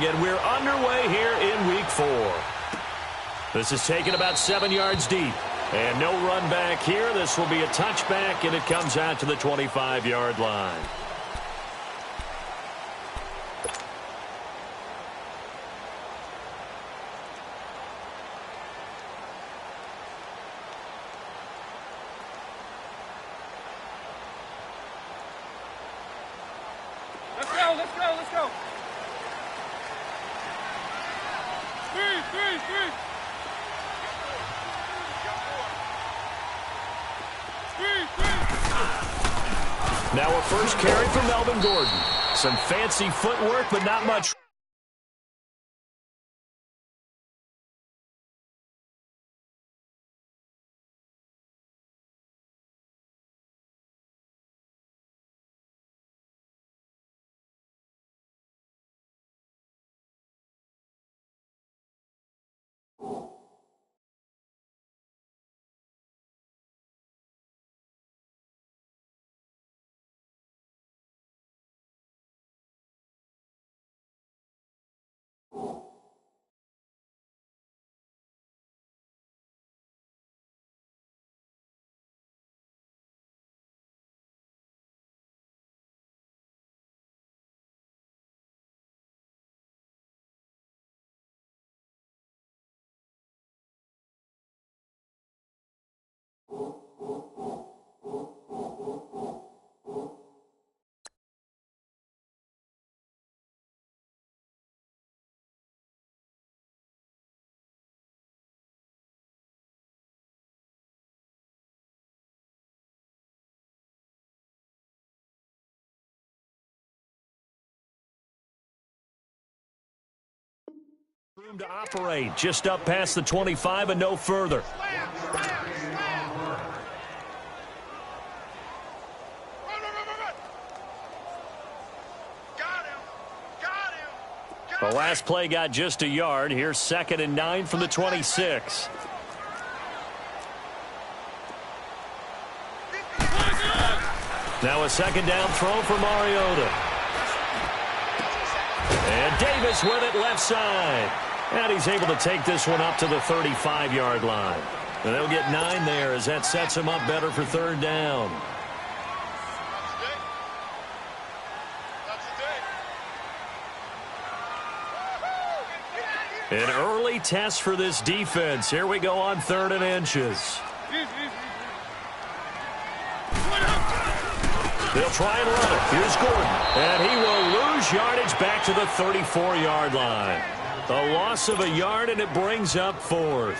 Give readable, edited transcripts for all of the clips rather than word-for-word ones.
and we're underway here in Week 4. This is taken about 7 yards deep. And no run back here. This will be a touchback, and it comes out to the 25-yard line. Let's go, let's go, let's go. Three. Now a first carry for Melvin Gordon. Some fancy footwork, but not much. Room to operate, just up past the 25 and no further. The last play got just a yard. Here's 2nd and 9 from the 26. Now a second down throw for Mariota. And Davis with it left side. And he's able to take this one up to the 35-yard line. And they'll get 9 there as that sets him up better for 3rd down. An early test for this defense. Here we go on 3rd and inches. They'll try and run it. Here's Gordon. And he will lose yardage back to the 34-yard line. A loss of a yard, and it brings up 4th.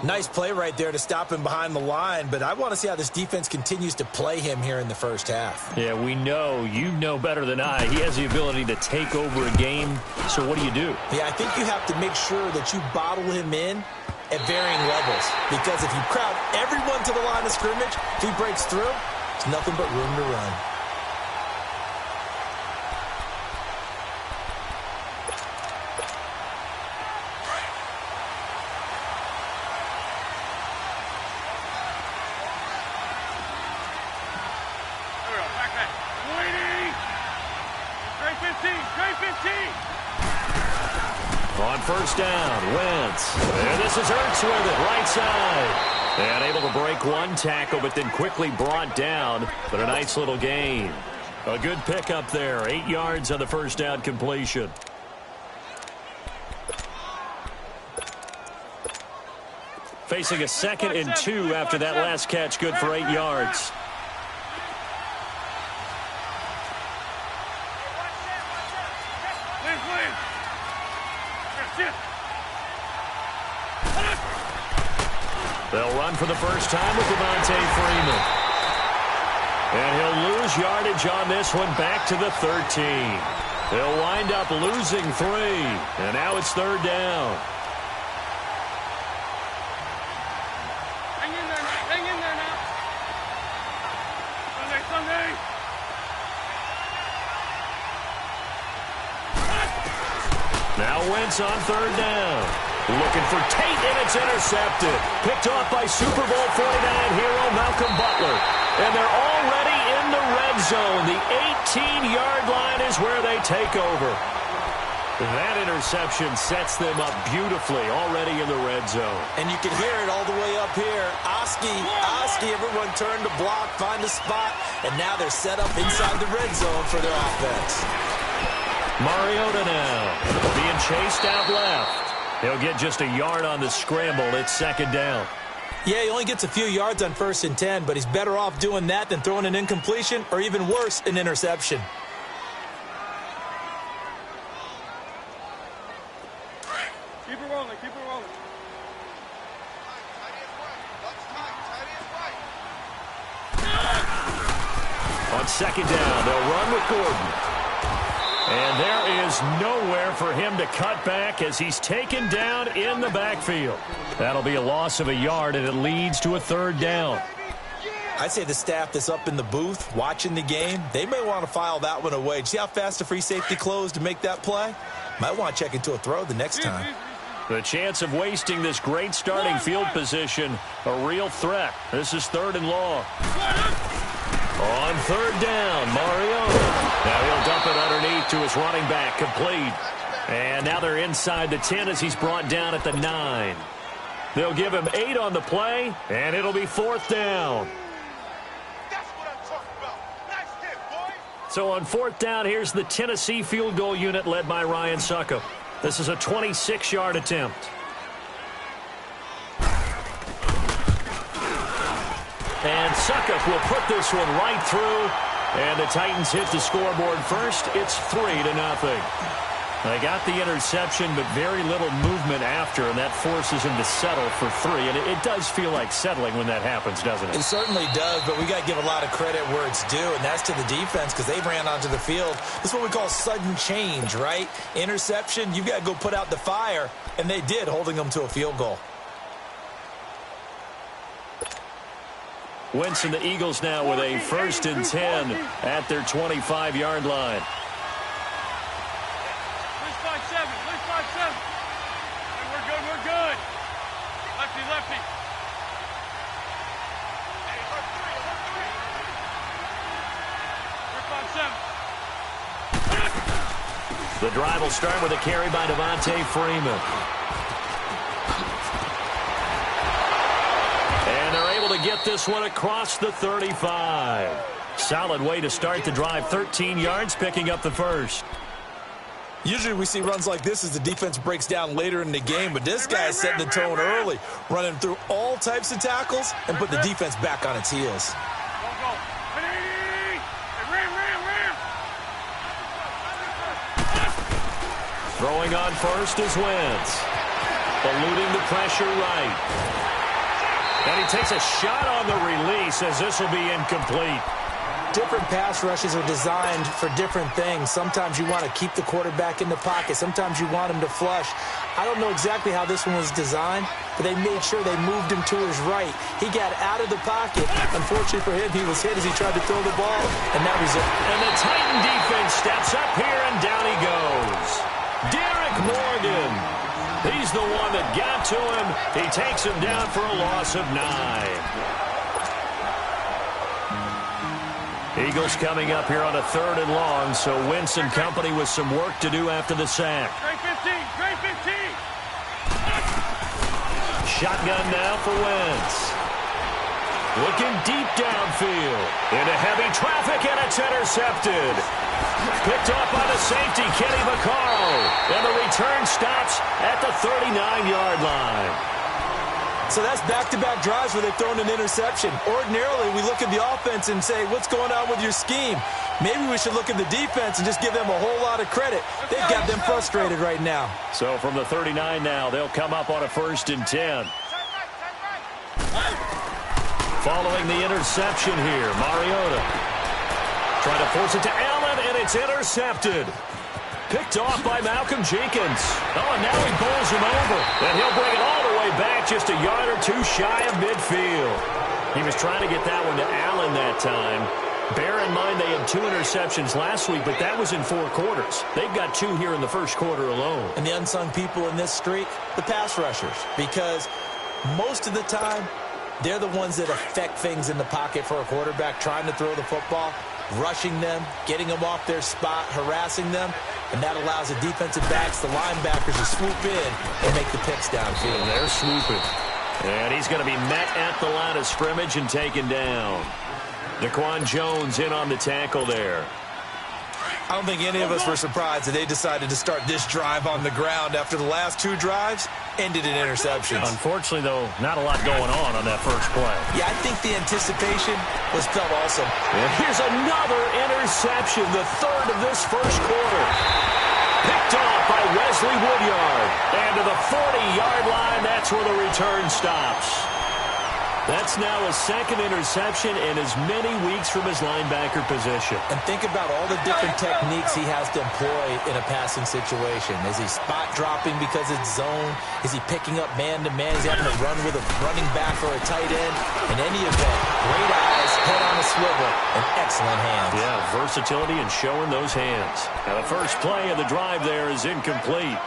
Nice play right there to stop him behind the line, but I want to see how this defense continues to play him here in the first half. Yeah, we know. You know better than I. He has the ability to take over a game. So what do you do? Yeah, I think you have to make sure that you bottle him in at varying levels, because if you crowd everyone to the line of scrimmage, if he breaks through, it's nothing but room to run. On first down, Wentz. And this is Ertz with it, right side. And able to break one tackle, but then quickly brought down. But a nice little gain. A good pickup there. 8 yards on the first down completion. Facing a 2nd and 2 after that last catch. Good for 8 yards. They'll run for the first time with Devontae Freeman. And he'll lose yardage on this one back to the 13. He'll wind up losing 3. And now it's 3rd down. Hang in there now. Sunday. Now Wentz on 3rd down. Looking for Tate, and it's intercepted. Picked off by Super Bowl 49 hero Malcolm Butler. And they're already in the red zone. The 18-yard line is where they take over. That interception sets them up beautifully already in the red zone. And you can hear it all the way up here. Oski, everyone turned to block, find a spot, and now they're set up inside the red zone for their offense. Mariota now being chased out left. He'll get just a yard on the scramble. It's second down. Yeah, he only gets a few yards on 1st and 10, but he's better off doing that than throwing an incompletion or even worse, an interception. Keep it rolling, keep it rolling. On second down, they'll run with Gordon. And there is nowhere for him to cut back as he's taken down in the backfield. That'll be a loss of a yard, and it leads to a third down. I'd say the staff that's up in the booth watching the game, they may want to file that one away. See how fast the free safety closed to make that play? Might want to check into a throw the next time. The chance of wasting this great starting field position, a real threat. This is 3rd and long. On 3rd down, Mariota. Now he'll dump it underneath to his running back, complete. And now they're inside the 10 as he's brought down at the 9. They'll give him 8 on the play, and it'll be 4th down. That's what I'm talking about. Nice hit, boy. So on 4th down, here's the Tennessee field goal unit led by Ryan Suckup. This is a 26-yard attempt. And Suckup will put this one right through. And the Titans hit the scoreboard first. It's 3-0. They got the interception, but very little movement after, and that forces him to settle for 3. And it does feel like settling when that happens, doesn't it? It certainly does, but we got to give a lot of credit where it's due, and that's to the defense because they ran onto the field. This is what we call sudden change, right? Interception, you've got to go put out the fire, and they did, holding them to a field goal. Wentz and the Eagles now with a 1st and 10 at their 25-yard line. We're good. Lefty, lefty. The drive will start with a carry by Devontae Freeman. And they're able to get this one across the 35. Solid way to start the drive. 13 yards, picking up the first. Usually we see runs like this as the defense breaks down later in the game, but this guy is setting the tone early, running through all types of tackles and put the defense back on its heels. Throwing on first is Wentz. Eluding the pressure right. And he takes a shot on the release as this will be incomplete. Different pass rushes are designed for different things. Sometimes you want to keep the quarterback in the pocket. Sometimes you want him to flush. I don't know exactly how this one was designed, but they made sure they moved him to his right. He got out of the pocket. Unfortunately for him, he was hit as he tried to throw the ball, and that resulted. And the Titan defense steps up here, and down he goes. Derek Morgan. He's the one that got to him. He takes him down for a loss of 9. Eagles coming up here on a 3rd and long, so Wentz and company with some work to do after the sack. Great 15, great 15. Shotgun now for Wentz. Looking deep downfield. Into heavy traffic, and it's intercepted. Picked off by the safety, Kenny Vaccaro. And the return stops at the 39-yard line. So that's back-to-back drives where they've thrown an interception. Ordinarily, we look at the offense and say, what's going on with your scheme? Maybe we should look at the defense and just give them a whole lot of credit. They've got them frustrated right now. So from the 39 now, they'll come up on a 1st and 10. Following the interception here, Mariota trying to force it to Allen, and it's intercepted. Picked off by Malcolm Jenkins. Oh, and now he bowls him over. And he'll bring it all the way back just a yard or 2 shy of midfield. He was trying to get that one to Allen that time. Bear in mind they had 2 interceptions last week, but that was in 4 quarters. They've got 2 here in the first quarter alone. And the unsung people in this streak, the pass rushers. Because most of the time, they're the ones that affect things in the pocket for a quarterback trying to throw the football. Rushing them, getting them off their spot, harassing them. and that allows the defensive backs, the linebackers, to swoop in and make the picks downfield. And they're swooping. And he's going to be met at the line of scrimmage and taken down. Daquan Jones in on the tackle there. I don't think any of us were surprised that they decided to start this drive on the ground after the last 2 drives ended in interceptions. Unfortunately, though, not a lot going on that first play. Yeah, I think the anticipation was felt also. And here's another interception, the third of this first quarter. Picked off by Wesley Woodyard. And to the 40-yard line, that's where the return stops. That's now a second interception in as many weeks from his linebacker position. And think about all the different techniques he has to employ in a passing situation. Is he spot dropping because it's zone? Is he picking up man-to-man? Is he having to run with a running back or a tight end? In any event, great eyes, head on a swivel, and excellent hands. Yeah, versatility and showing those hands. Now the first play of the drive there is incomplete.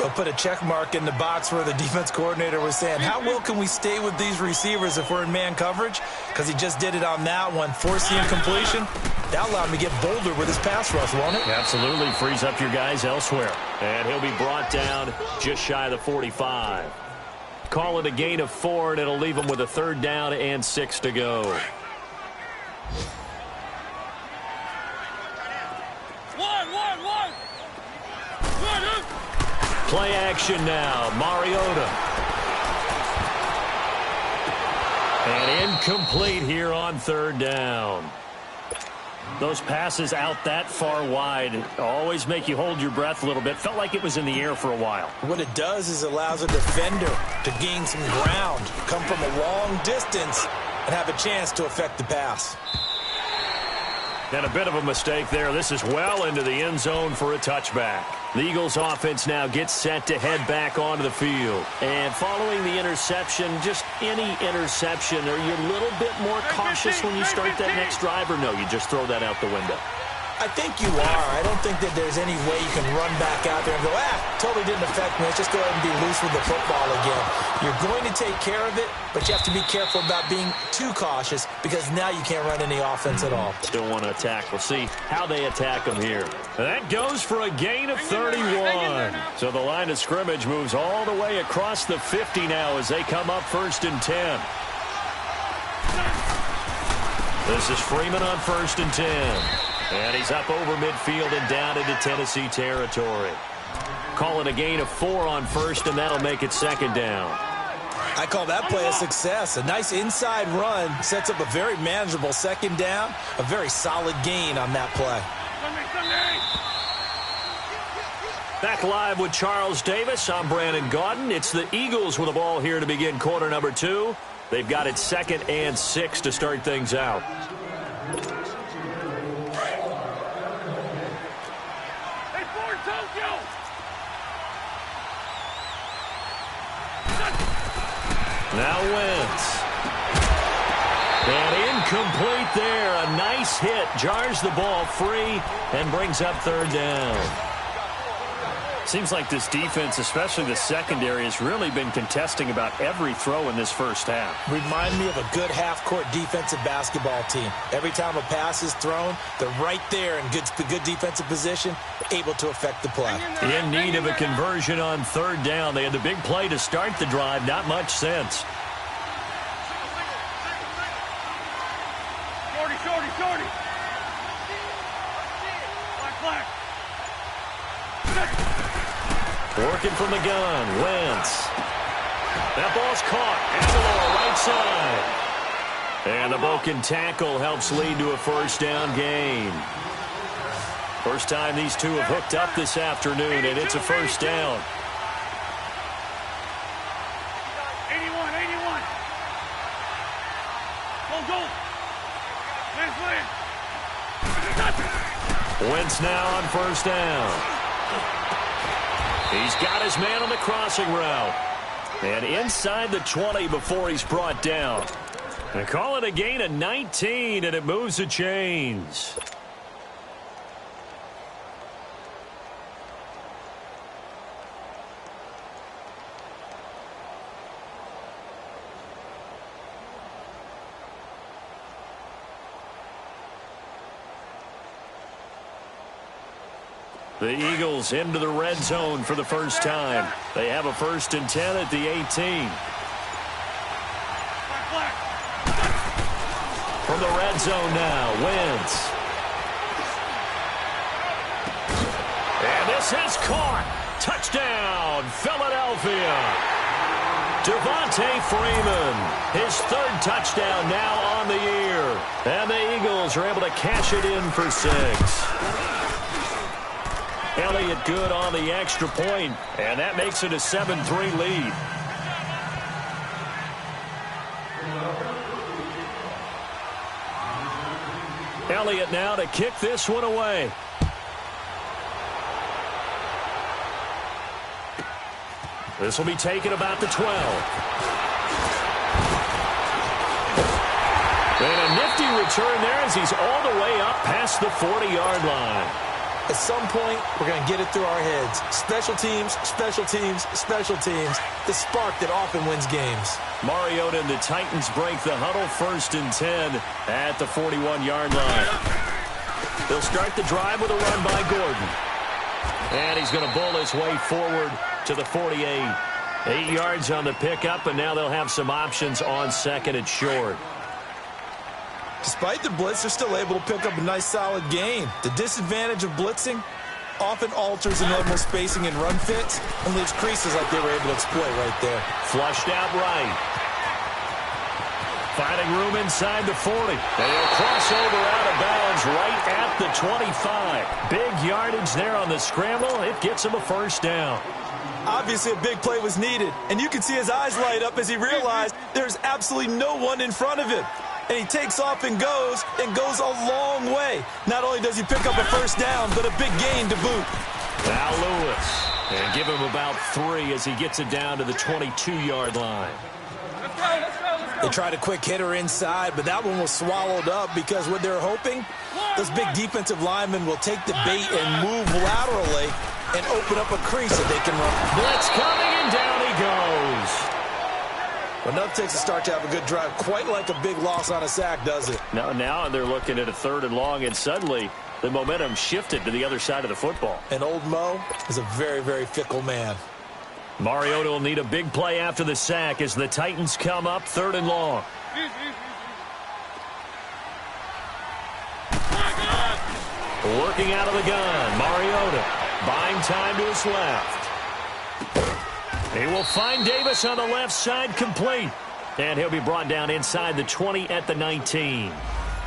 We'll put a check mark in the box where the defense coordinator was saying, how well can we stay with these receivers if we're in man coverage? Because he just did it on that one, forcing incompletion. That allowed him to get bolder with his pass rush, won't it? Absolutely frees up your guys elsewhere. And he'll be brought down just shy of the 45. Call it a gain of 4, and it'll leave him with a 3rd down and 6 to go. Play action now. Mariota. And incomplete here on 3rd down. Those passes out that far wide always make you hold your breath a little bit. Felt like it was in the air for a while. What it does is allows a defender to gain some ground, come from a long distance, and have a chance to affect the pass. And a bit of a mistake there. This is well into the end zone for a touchback. The Eagles offense now gets set to head back onto the field. And following the interception, just any interception, are you a little bit more cautious when you start that next drive, or no, you just throw that out the window? I think you are. I don't think that there's any way you can run back out there and go, totally didn't affect me. Let's just go ahead and be loose with the football again. You're going to take care of it, but you have to be careful about being too cautious because now you can't run any offense at all. Still want to attack. We'll see how they attack them here. That goes for a gain of 31. So the line of scrimmage moves all the way across the 50 now as they come up 1st and 10. This is Freeman on 1st and 10. And he's up over midfield and down into Tennessee territory. Call it a gain of 4 on 1st, and that'll make it 2nd down. I call that play a success. A nice inside run sets up a very manageable 2nd down, a very solid gain on that play. Back live with Charles Davis. I'm Brandon Gaudin. It's the Eagles with the ball here to begin quarter number 2. They've got it 2nd and 6 to start things out. Now Wentz. And incomplete there. A nice hit. Jars the ball free and brings up 3rd down. Seems like this defense, especially the secondary, has really been contesting about every throw in this first half. Remind me of a good half-court defensive basketball team. Every time a pass is thrown, they're right there in good defensive position, able to affect the play. In need of a conversion on 3rd down. They had the big play to start the drive. Not much sense. Shorty. Black. Working from the gun, Wentz. That ball's caught at the right side. And the broken tackle helps lead to a 1st down gain. First time these two have hooked up this afternoon, and it's a 1st down. 81. Goal. Wentz now on 1st down. He's got his man on the crossing route. And inside the 20 before he's brought down. And call it a gain of 19, and it moves the chains. The Eagles into the red zone for the first time. They have a 1st and 10 at the 18. From the red zone now, Wentz. And this is caught. Touchdown, Philadelphia. Devontae Freeman, his 3rd touchdown now on the year. And the Eagles are able to cash it in for 6. Elliott good on the extra point, and that makes it a 7-3 lead. Elliott now to kick this one away. This will be taken about the 12. And a nifty return there as he's all the way up past the 40-yard line. At some point, we're going to get it through our heads. Special teams, special teams, special teams. The spark that often wins games. Mariota and the Titans break the huddle, 1st and 10 at the 41-yard line. They'll start the drive with a run by Gordon. And he's going to bull his way forward to the 48. 8 yards on the pickup, and now they'll have some options on 2nd and short. Despite the blitz, they're still able to pick up a nice, solid gain. The disadvantage of blitzing often alters the normal spacing and run fits and leaves creases like they were able to exploit right there. Flushed out right. Finding room inside the 40. And he'll cross over out of bounds right at the 25. Big yardage there on the scramble. It gets him a 1st down. Obviously, a big play was needed, and you can see his eyes light up as he realized there's absolutely no one in front of him. And he takes off and goes a long way. Not only does he pick up a 1st down, but a big gain to boot. Now Lewis. And give him about 3 as he gets it down to the 22-yard line. They tried a quick hitter inside, but that one was swallowed up because what they're hoping, those big defensive linemen will take the bait and move laterally and open up a crease that they can run. Blitz coming, and down he goes. Enough takes a start to have a good drive, quite like a big loss on a sack, does it? Now they're looking at a 3rd and long, and suddenly the momentum shifted to the other side of the football. And old Mo is a very, very fickle man. Mariota will need a big play after the sack as the Titans come up 3rd and long. Working out of the gun, Mariota buying time to his left. He will find Davis on the left side, complete. And he'll be brought down inside the 20 at the 19.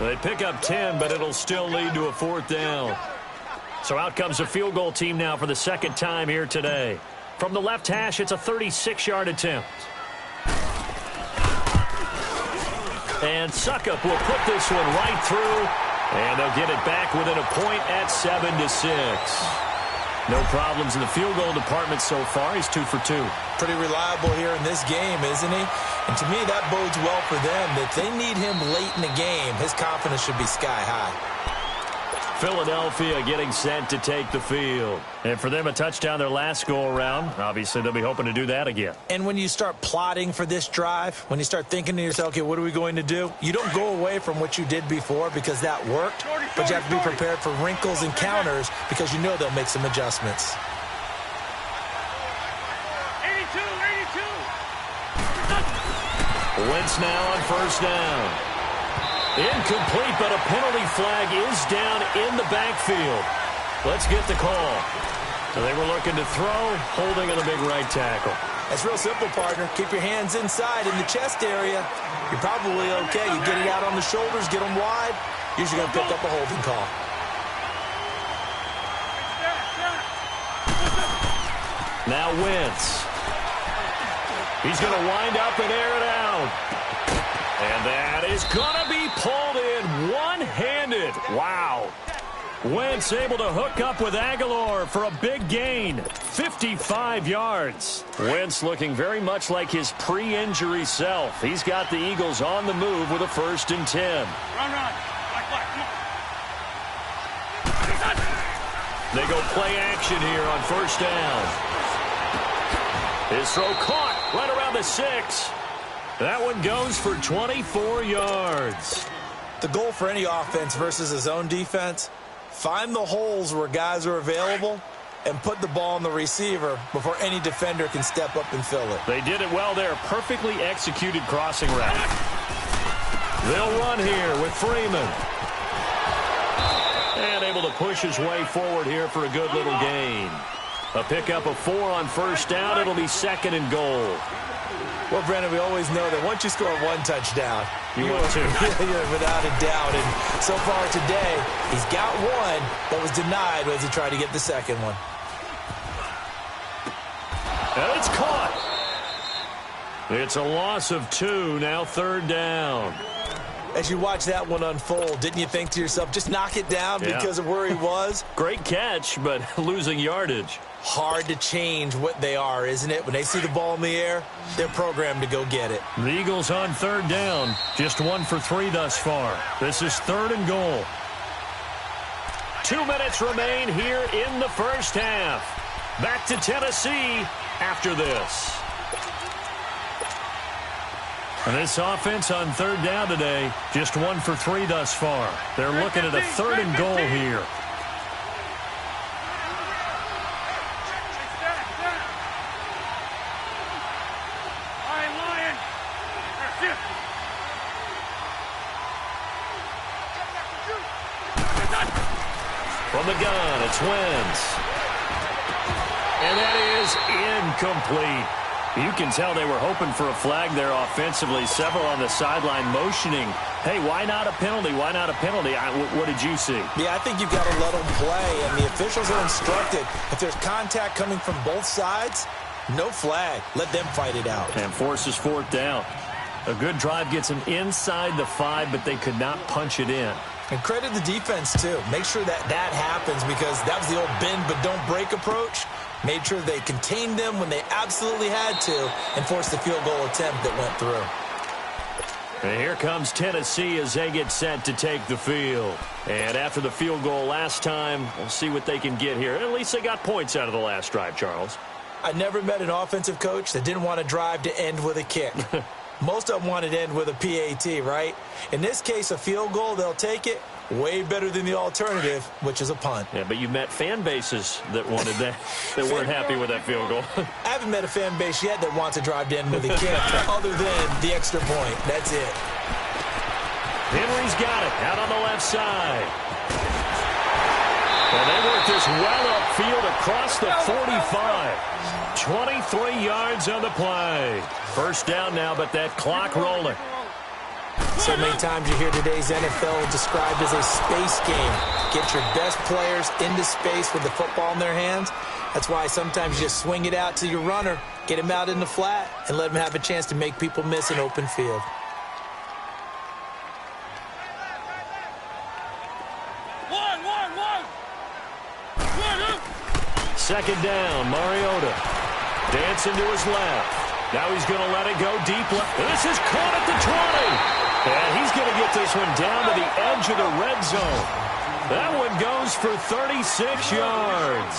They pick up 10, but it'll still lead to a 4th down. So out comes a field goal team now for the 2nd time here today. From the left hash, it's a 36-yard attempt. And Suckup will put this one right through. And they'll get it back within a point at 7-6. No problems in the field goal department so far. He's 2 for 2. Pretty reliable here in this game, isn't he? And to me, that bodes well for them. That they need him late in the game, his confidence should be sky high. Philadelphia getting set to take the field. And for them, a touchdown their last go-around. Obviously, they'll be hoping to do that again. And when you start plotting for this drive, when you start thinking to yourself, okay, what are we going to do? You don't go away from what you did before because that worked, but you have to be prepared for wrinkles and counters because you know they'll make some adjustments. 82. Wentz now on 1st down. Incomplete, but a penalty flag is down in the backfield. Let's get the call. So they were looking to throw, holding on the big right tackle. That's real simple, partner. Keep your hands inside in the chest area. You're probably okay. You get it out on the shoulders, get them wide. Usually going to pick up a holding call. Now Wentz. He's going to wind up and air it out. And that is going to be pulled in one-handed. Wow. Wentz able to hook up with Aguilar for a big gain. 55 yards. Wentz looking very much like his pre-injury self. He's got the Eagles on the move with a 1st and 10. Run. Black, come on. They go play action here on 1st down. His throw caught right around the 6. That one goes for 24 yards. The goal for any offense versus his own defense, Find the holes where guys are available and put the ball on the receiver before any defender can step up and fill it. They did it well there. Perfectly executed crossing route. They'll run here with Freeman. And able to push his way forward here for a good little gain. A pickup of 4 on first down. It'll be 2nd and goal. Well, Brandon, we always know that once you score 1 touchdown, you want to. Without a doubt. And so far today, he's got 1 that was denied as he tried to get the second one. And it's caught. It's a loss of 2, now 3rd down. As you watch that one unfold, didn't you think to yourself, just knock it down because of where he was? Great catch, but losing yardage. Hard to change what they are, isn't it? When they see the ball in the air, they're programmed to go get it. The Eagles on 3rd down. Just 1 for 3 thus far. This is 3rd and goal. 2 minutes remain here in the first half. Back to Tennessee after this. And this offense on 3rd down today, just 1 for 3 thus far. They're looking at a 3rd and goal here. From the gun, it's Wentz. And that is incomplete. You can tell they were hoping for a flag there offensively. Several on the sideline motioning, hey, why not a penalty? Why not a penalty? What did you see? Yeah, I think you've got to let them play, and the officials are instructed. If there's contact coming from both sides, no flag. Let them fight it out. And forces 4th down. A good drive gets them inside the 5, but they could not punch it in. And credit the defense, too. Make sure that happens because that was the old bend but don't break approach. Made sure they contained them when they absolutely had to and forced the field goal attempt that went through. And here comes Tennessee as they get set to take the field. And after the field goal last time, we'll see what they can get here. At least they got points out of the last drive, Charles. I never met an offensive coach that didn't want to drive to end with a kick. Most of them wanted to end with a PAT, right? In this case, a field goal, they'll take it. Way better than the alternative, which is a punt. Yeah, but you met fan bases that wanted that, that weren't happy with that field goal. I haven't met a fan base yet that wants to drive to end with a kick other than the extra point. That's it. Henry's got it out on the left side. And they work this well upfield across the 45. 23 yards on the play. First down now, but that clock rolling. So many times you hear today's NFL described as a space game. Get your best players into space with the football in their hands. That's why sometimes you just swing it out to your runner, get him out in the flat, and let him have a chance to make people miss an open field. Second down, Mariota. Dancing to his left. Now he's going to let it go deep left. This is caught at the 20. And he's going to get this one down to the edge of the red zone. That one goes for 36 yards.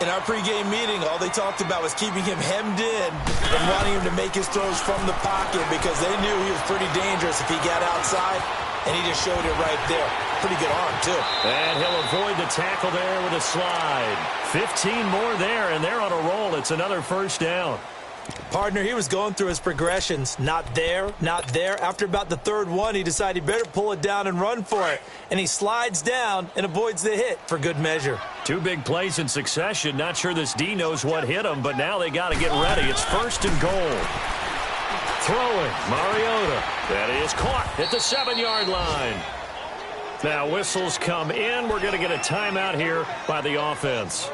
In our pregame meeting, all they talked about was keeping him hemmed in and wanting him to make his throws from the pocket because they knew he was pretty dangerous if he got outside, and he just showed it right there. Pretty good arm, too. And he'll avoid the tackle there with a slide. 15 more there, and they're on a roll. It's another first down. Partner, he was going through his progressions. Not there, not there. After about the third one, he decided he better pull it down and run for it. And he slides down and avoids the hit for good measure. 2 big plays in succession. Not sure this D knows what hit him, but now they got to get ready. It's first and goal. Throwing, Mariota. That is caught at the 7-yard line. Now whistles come in. We're going to get a timeout here by the offense,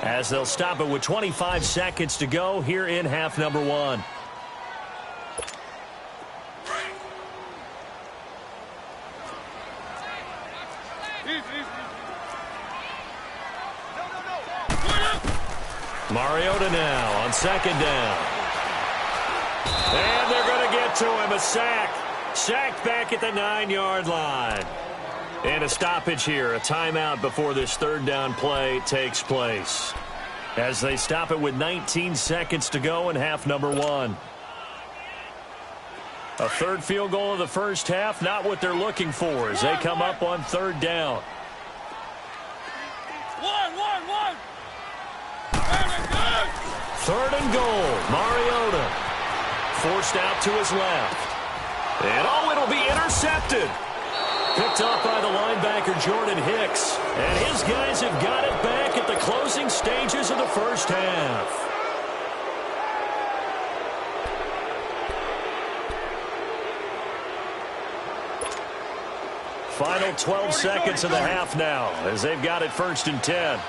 as they'll stop it with 25 seconds to go here in half number 1. Mariota now on second down. And they're going to get to him. A sack. Sacked back at the 9-yard line. And a stoppage here, a timeout before this third down play takes place, as they stop it with 19 seconds to go in half number 1. A third field goal of the first half, not what they're looking for as they come up on third down. Third and goal. Mariota forced out to his left. And, it'll be intercepted. Picked off by the linebacker, Jordan Hicks. And his guys have got it back at the closing stages of the first half. Final 12 seconds of the half now as they've got it 1st and 10.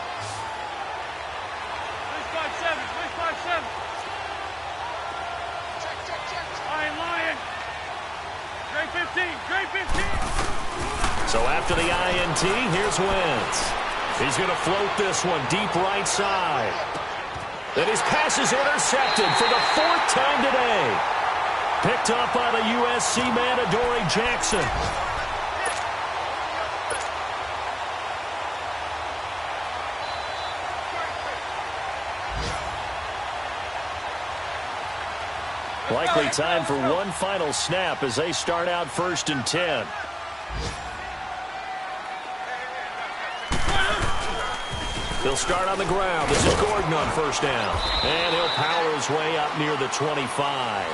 So after the INT, here's Wentz. He's going to float this one deep right side. And his pass is intercepted for the 4th time today. Picked up by the USC man, Adoree Jackson. Likely time for one final snap as they start out 1st and 10. He'll start on the ground. This is Gordon on 1st down. And he'll power his way up near the 25.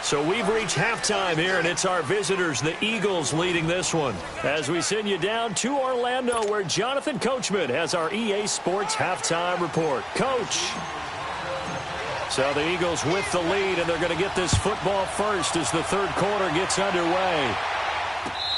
So we've reached halftime here, and it's our visitors, the Eagles, leading this one. As we send you down to Orlando, where Jonathan Coachman has our EA Sports halftime report. Coach. So the Eagles with the lead, and they're going to get this football first as the 3rd quarter gets underway.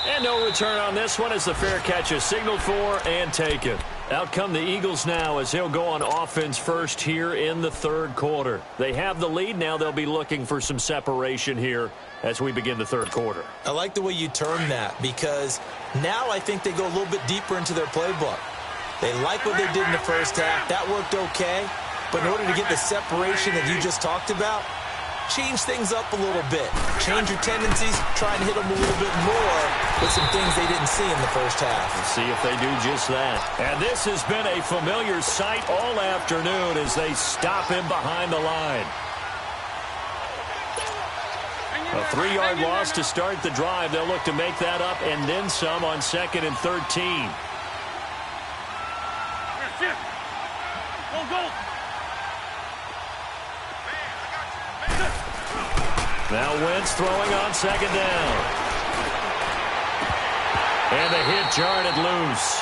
And no return on this one as the fair catch is signaled for and taken. Out come the Eagles now as they'll go on offense first here in the 3rd quarter. They have the lead now. They'll be looking for some separation here as we begin the 3rd quarter. I like the way you term that because now I think they go a little bit deeper into their playbook. They like what they did in the first half. That worked okay. But in order to get the separation that you just talked about, change things up a little bit. Change your tendencies, try and hit them a little bit more with some things they didn't see in the first half. Let's see if they do just that. And this has been a familiar sight all afternoon as they stop him behind the line. A 3-yard loss to start the drive. They'll look to make that up and then some on 2nd and 13. Now Wentz throwing on 2nd down. And the hit jarred it loose.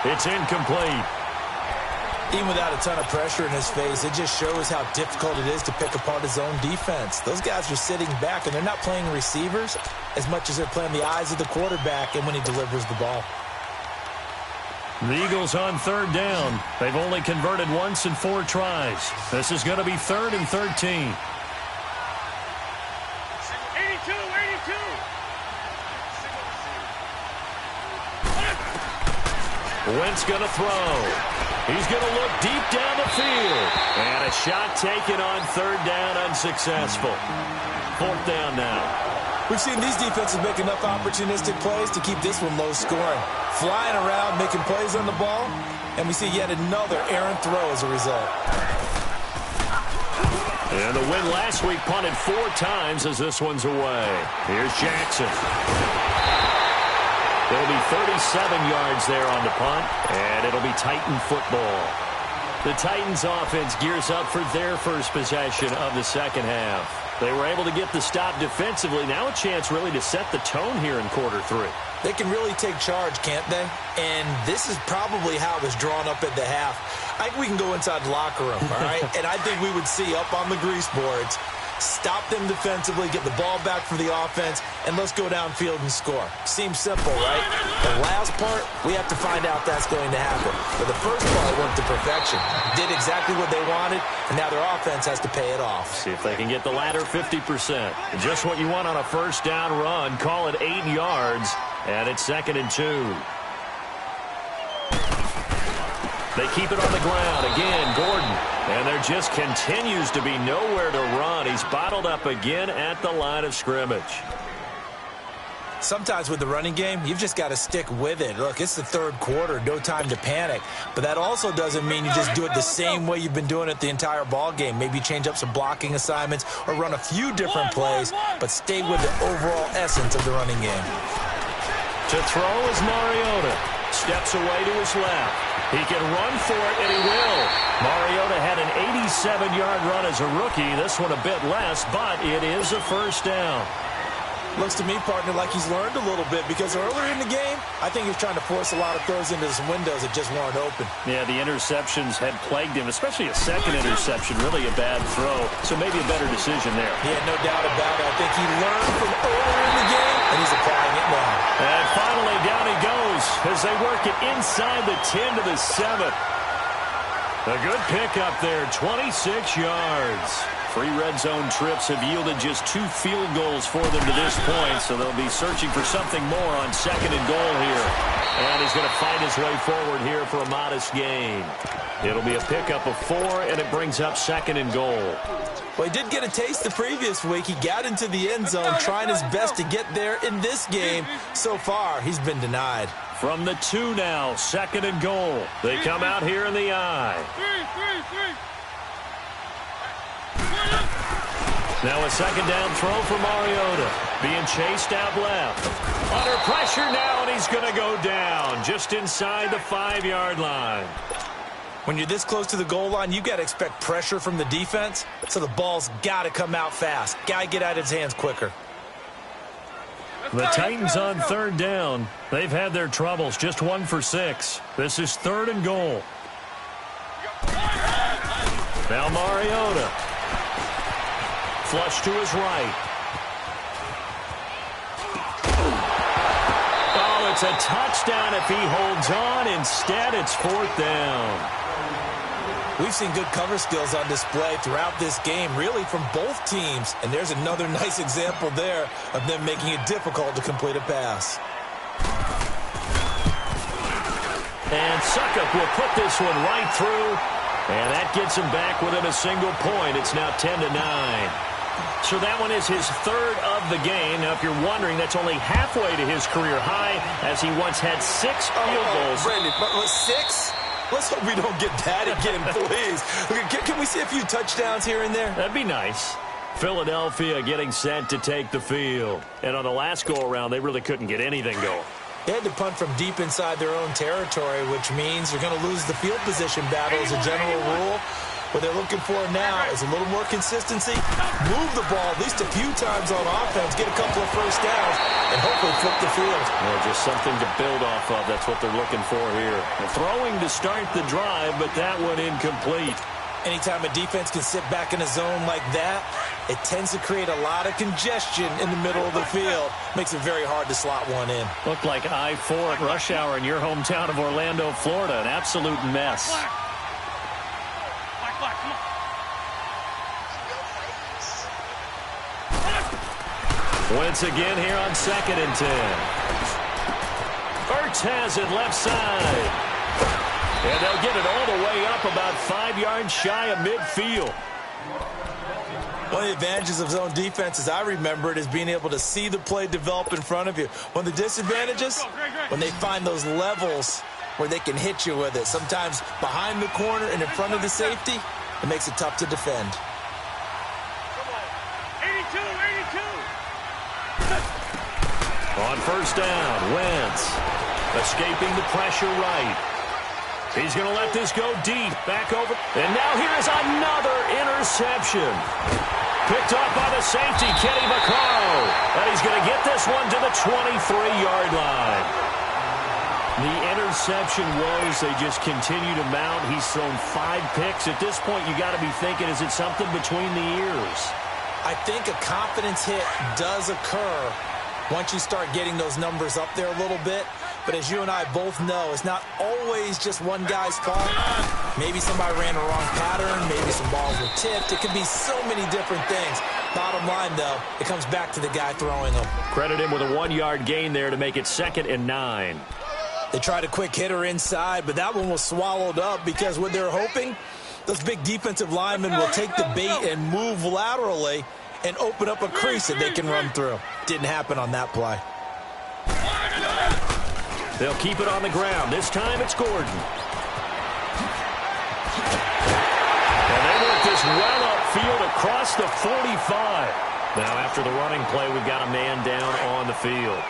It's incomplete. Even without a ton of pressure in his face, it just shows how difficult it is to pick apart his own defense. Those guys are sitting back, and they're not playing receivers as much as they're playing the eyes of the quarterback and when he delivers the ball. The Eagles on 3rd down. They've only converted once in 4 tries. This is going to be 3rd and 13. Wentz going to throw. He's going to look deep down the field. And a shot taken on 3rd down, unsuccessful. 4th down now. We've seen these defenses make enough opportunistic plays to keep this one low scoring. Flying around, making plays on the ball, and we see yet another errant throw as a result. And the win last week punted 4 times as this one's away. Here's Jackson. It'll be 37 yards there on the punt, and it'll be Titan football. The Titans offense gears up for their first possession of the 2nd half. They were able to get the stop defensively. Now a chance really to set the tone here in quarter 3. They can really take charge, can't they? And this is probably how it was drawn up at the half. I think we can go inside the locker room, all right? And I think we would see up on the grease boards, stop them defensively, get the ball back for the offense, and let's go downfield and score. Seems simple, right? The last part, we have to find out that's going to happen. But the first part worked to perfection. Did exactly what they wanted, and now their offense has to pay it off. See if they can get the latter 50%. Just what you want on a 1st down run. Call it 8 yards, and it's 2nd and 2. They keep it on the ground. Again, Gordon. And there just continues to be nowhere to run. He's bottled up again at the line of scrimmage. Sometimes with the running game, you've just got to stick with it. Look, it's the 3rd quarter, no time to panic. But that also doesn't mean you just do it the same way you've been doing it the entire ball game. Maybe change up some blocking assignments or run a few different plays, but stay with the overall essence of the running game. To throw is Mariota. Steps away to his left. He can run for it, and he will. Mariota had an 87-yard run as a rookie. This one a bit less, but it is a first down. Looks to me, partner, like he's learned a little bit, because earlier in the game, I think he was trying to force a lot of throws into some windows that just weren't open. Yeah, the interceptions had plagued him, especially a second interception, really a bad throw. So maybe a better decision there. Yeah, no doubt about it. I think he learned from earlier in the game, and he's applying it now. And finally, down he goes as they work it inside the 10 to the 7. A good pickup there, 26 yards. 3 red zone trips have yielded just 2 field goals for them to this point, so they'll be searching for something more on second and goal here. And he's going to find his way forward here for a modest gain. It'll be a pickup of 4, and it brings up second and goal. Well, he did get a taste the previous week. He got into the end zone, trying his best to get there in this game. So far, he's been denied. From the 2 now, second and goal. They come out here in the I. Now a second down throw for Mariota. Being chased out left. Under pressure now, and he's going to go down just inside the 5-yard line. When you're this close to the goal line, you got to expect pressure from the defense, so the ball's got to come out fast. Got to get out of his hands quicker. The Titans on third down. They've had their troubles, just 1 for 6. This is third and goal. Now Mariota. Flush to his right. Oh, it's a touchdown if he holds on. Instead, it's 4th down. We've seen good cover skills on display throughout this game, really from both teams. And there's another nice example there of them making it difficult to complete a pass. And Suckup will put this one right through. And that gets him back within a single point. It's now 10-9. So that one is his 3rd of the game. Now, if you're wondering, that's only halfway to his career high, as he once had 6 field goals. Brandon, but was 6? Let's hope we don't get that again, please. Can we see a few touchdowns here and there? That'd be nice. Philadelphia getting set to take the field. And on the last go-around, they really couldn't get anything going. They had to punt from deep inside their own territory, which means they're going to lose the field position battle as a general rule. What they're looking for now is a little more consistency, move the ball at least a few times on offense, get a couple of first downs, and hopefully flip the field. Well, just something to build off of. That's what they're looking for here. They're throwing to start the drive, but that one incomplete. Anytime a defense can sit back in a zone like that, it tends to create a lot of congestion in the middle of the field. Makes it very hard to slot one in. Looked like I-4 at rush hour in your hometown of Orlando, Florida. An absolute mess. Wentz again here on 2nd and 10. Ertz has it left side. And they'll get it all the way up about 5 yards shy of midfield. One of the advantages of zone defense, as I remember it, is being able to see the play develop in front of you. One of the disadvantages, when they find those levels where they can hit you with it. Sometimes behind the corner and in front of the safety, it makes it tough to defend. 82. On first down, Wentz escaping the pressure right. He's going to let this go deep. Back over. And now here is another interception. Picked off by the safety, Kenny Vaccaro. And he's going to get this one to the 23-yard line. The interception woes, they just continue to mount. He's thrown 5 picks. At this point, you got to be thinking, is it something between the ears? I think a confidence hit does occur once you start getting those numbers up there a little bit. But as you and I both know, it's not always just one guy's fault. Maybe somebody ran a wrong pattern. Maybe some balls were tipped. It could be so many different things. Bottom line, though, it comes back to the guy throwing them. Credit him with a 1-yard gain there to make it 2nd and 9. They tried a quick hitter inside, but that one was swallowed up because what they're hoping, those big defensive linemen will take the bait and move laterally and open up a crease that they can run through. Didn't happen on that play. They'll keep it on the ground. This time it's Gordon. And they work this well upfield across the 45. Now after the running play, we've got a man down on the field.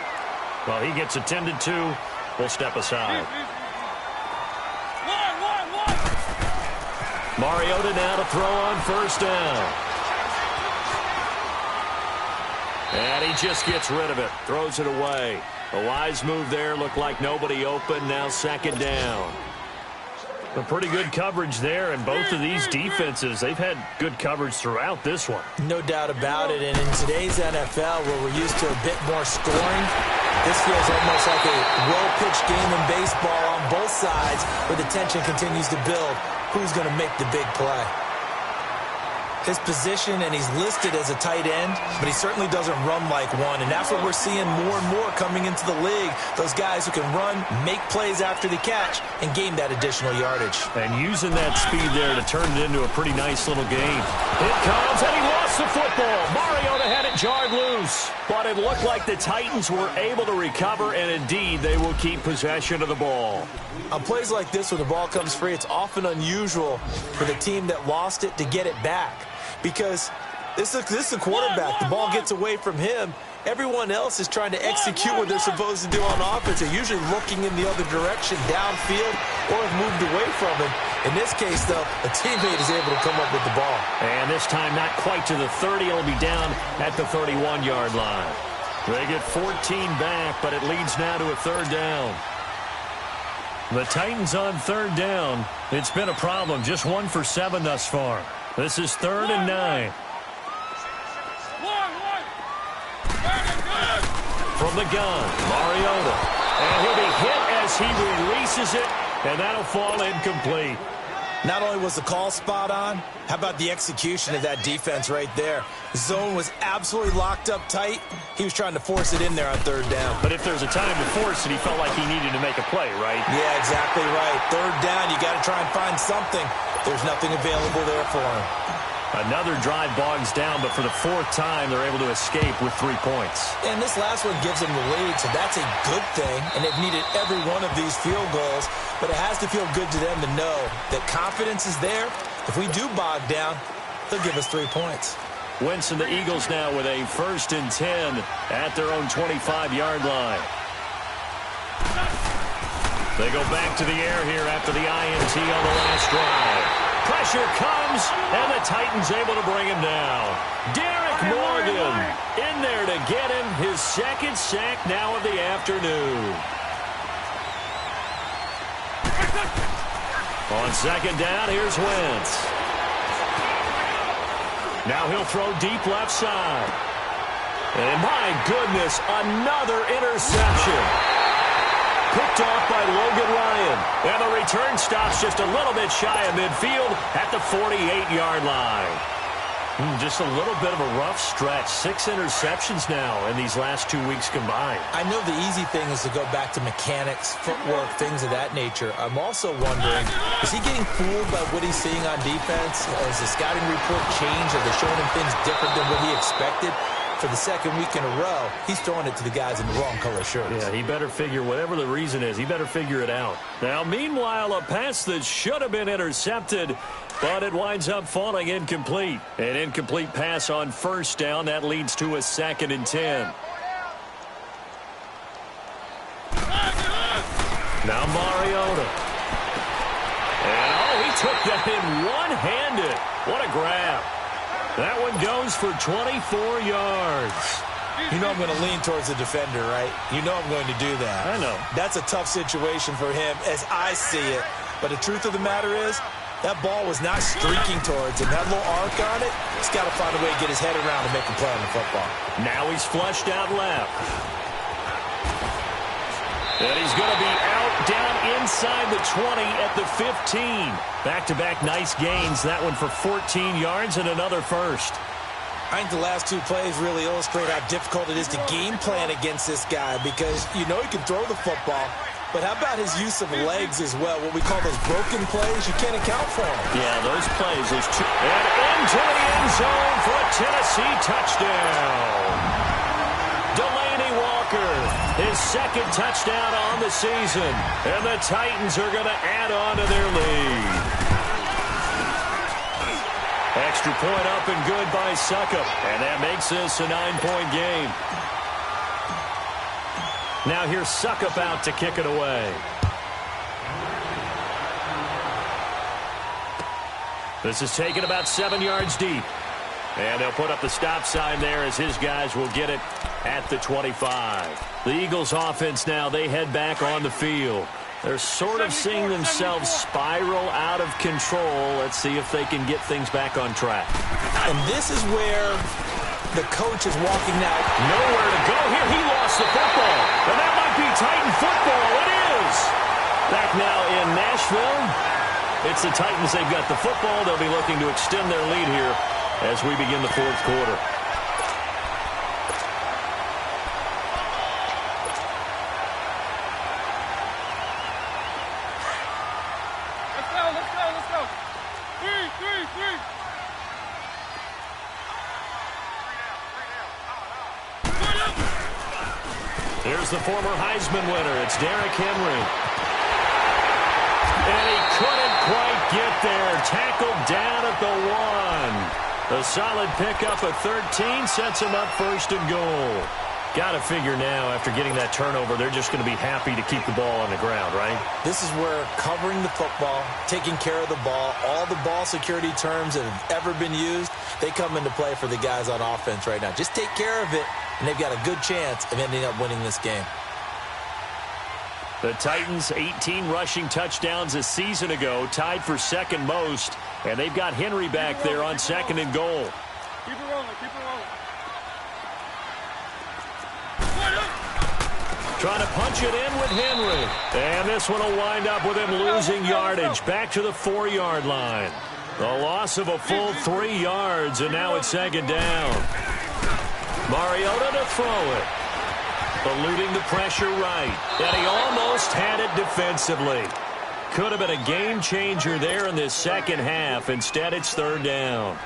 Well, he gets attended to. will step aside. One. Mariota now to throw on first down. And he just gets rid of it. Throws it away. A wise move there. Looked like nobody open. Now second down. A pretty good coverage there, and both of these defenses, they've had good coverage throughout this one. No doubt about it, and in today's NFL, where we're used to a bit more scoring, this feels almost like a well-pitched game in baseball on both sides, where the tension continues to build. Who's going to make the big play? His position, and he's listed as a tight end, but he certainly doesn't run like one, and that's what we're seeing more and more coming into the league. Those guys who can run, make plays after the catch, and gain that additional yardage. And using that speed there to turn it into a pretty nice little game. It comes, and he lost the football. Mariota had it jarred loose, but it looked like the Titans were able to recover, and indeed, they will keep possession of the ball. On plays like this, when the ball comes free, it's often unusual for the team that lost it to get it back. Because this is the quarterback. The ball gets away from him. Everyone else is trying to execute what they're supposed to do on offense. They're usually looking in the other direction, downfield, or have moved away from him. In this case, though, a teammate is able to come up with the ball. And this time not quite to the 30. It'll be down at the 31-yard line. They get 14 back, but it leads now to a third down. The Titans on third down. It's been a problem. Just 1 for 7 thus far. This is 3rd and 9. From the gun, Mariota. And he'll be hit as he releases it, and that'll fall incomplete. Not only was the call spot on, how about the execution of that defense right there? The zone was absolutely locked up tight. He was trying to force it in there on third down. But if there's a time to force it, he felt like he needed to make a play, right? Yeah, exactly right. Third down, you got to try and find something. There's nothing available there for him. Another drive bogs down, but for the 4th time, they're able to escape with 3 points. And this last one gives them the lead, so that's a good thing. And they've needed every one of these field goals, but it has to feel good to them to know that confidence is there. If we do bog down, they'll give us 3 points. Wentz and the Eagles now with a 1st and 10 at their own 25-yard line. They go back to the air here after the INT on the last drive. Pressure comes, and the Titans able to bring him down. Derek Morgan in there to get him his 2nd sack now of the afternoon. On 2nd down, here's Wentz. Now he'll throw deep left side. And my goodness, another interception. Picked off by Logan Ryan. And the return stops just a little bit shy of midfield at the 48-yard line. Just a little bit of a rough stretch. 6 interceptions now in these last 2 weeks combined. I know the easy thing is to go back to mechanics, footwork, things of that nature. I'm also wondering, is he getting fooled by what he's seeing on defense? Has the scouting report changed? Are they showing him things different than what he expected? For the 2nd week in a row, he's throwing it to the guys in the wrong color shirts. Yeah, he better figure, whatever the reason is, he better figure it out. Now, meanwhile, a pass that should have been intercepted, but it winds up falling incomplete. An incomplete pass on 1st down. That leads to a 2nd and 10. Now Mariota. And, he took that in one-handed. What a grab. That one goes for 24 yards. You know I'm going to lean towards the defender, right? You know I'm going to do that. I know. That's a tough situation for him as I see it. But the truth of the matter is, that ball was not streaking towards him. That little arc on it, he's got to find a way to get his head around and make a play on the football. Now he's flushed out left. And he's going to be out down inside the 20 at the 15. Back-to-back nice gains. That one for 14 yards and another first. I think the last 2 plays really illustrate how difficult it is to game plan against this guy because you know he can throw the football. But how about his use of legs as well? What we call those broken plays, you can't account for them. Yeah, those plays, those 2. And into the end zone for a Tennessee touchdown. Delaney Walker, his 2nd touchdown on the season. And the Titans are going to add on to their lead. Extra point up and good by Succop. And that makes this a 9-point game. Now here's Suckup out to kick it away. This is taken about 7 yards deep. And they'll put up the stop sign there as his guys will get it at the 25. The Eagles offense now, they head back on the field. They're sort of seeing themselves spiral out of control. Let's see if they can get things back on track. And this is where the coach is walking out. Nowhere to go here. He lost the football. And that might be Titan football. It is. Back now in Nashville. It's the Titans. They've got the football. They'll be looking to extend their lead here as we begin the fourth quarter. Let's go. Three. Here's the former Heisman winner. It's Derrick Henry. And he couldn't quite get there. Tackled down at the 1. A solid pickup of 13 sets him up first and goal. Got to figure now, after getting that turnover, they're just going to be happy to keep the ball on the ground, right? This is where covering the football, taking care of the ball, all the ball security terms that have ever been used, they come into play for the guys on offense right now. Just take care of it, and they've got a good chance of ending up winning this game. The Titans, 18 rushing touchdowns a season ago, tied for second most, and they've got Henry back there on second and goal. Keep it rolling. Trying to punch it in with Henry. And this one will wind up with him losing yardage back to the 4-yard line. A loss of a full 3 yards, and now it's second down. Mariota to throw it. Eluding the pressure right. And he almost had it defensively. Could have been a game changer there in this second half. Instead, it's third down.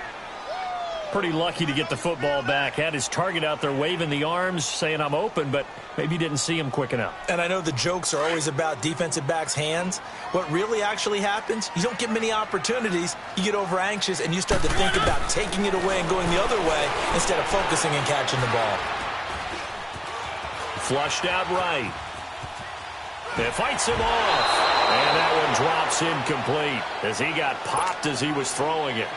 Pretty lucky to get the football back. Had his target out there waving the arms, saying I'm open, but maybe didn't see him quick enough. And I know the jokes are always about defensive backs' hands. What really actually happens, you don't get many opportunities. You get over anxious, and you start to think about taking it away and going the other way instead of focusing and catching the ball. Flushed out right. It fights him off. And that one drops incomplete as he got popped as he was throwing it.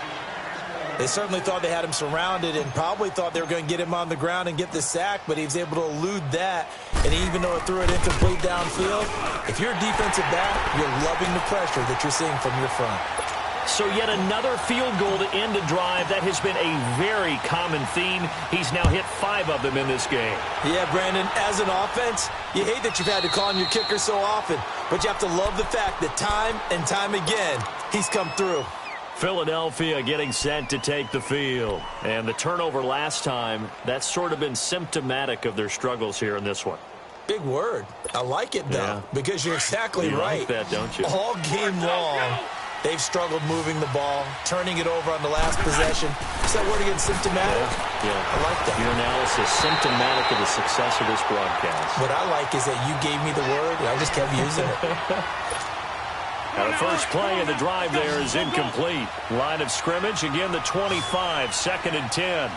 They certainly thought they had him surrounded and probably thought they were going to get him on the ground and get the sack, but he was able to elude that. And even though it threw it incomplete downfield, if you're a defensive back, you're loving the pressure that you're seeing from your front. So yet another field goal to end a drive. That has been a very common theme. He's now hit 5 of them in this game. Yeah, Brandon, as an offense, you hate that you've had to call on your kicker so often, but you have to love the fact that time and time again, he's come through. Philadelphia getting set to take the field. And the turnover last time, that's sort of been symptomatic of their struggles here in this one. Big word. I like it, though, because you're exactly right. You like that, don't you? All game long, they've struggled moving the ball, turning it over on the last possession. Is that word again, symptomatic? Yeah. I like that. Your analysis, symptomatic of the success of this broadcast. What I like is that you gave me the word, and I just kept using it. Now the first play of the drive there is incomplete. Line of scrimmage, again the 25, second and 10.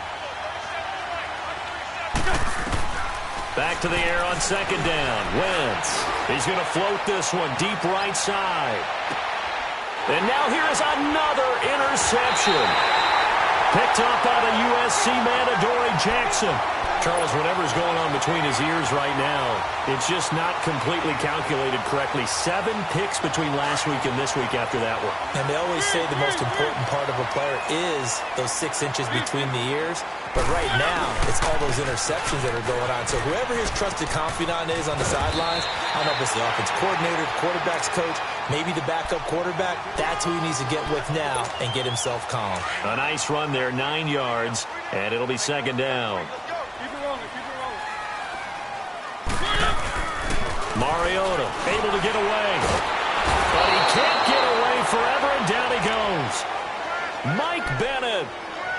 Back to the air on second down. Wentz. He's going to float this one deep right side. And now here's another interception. Picked up by the USC man, Adoree Jackson. Charles, whatever's going on between his ears right now, it's just not completely calculated correctly. 7 picks between last week and this week after that one. And they always say the most important part of a player is those 6 inches between the ears. But right now, it's all those interceptions that are going on. So whoever his trusted confidant is on the sidelines, I don't know if it's the offense coordinator, the quarterback's coach, maybe the backup quarterback, that's who he needs to get with now and get himself calm. A nice run there, 9 yards, and it'll be second down. Mariota able to get away. But he can't get away forever, and down he goes. Mike Bennett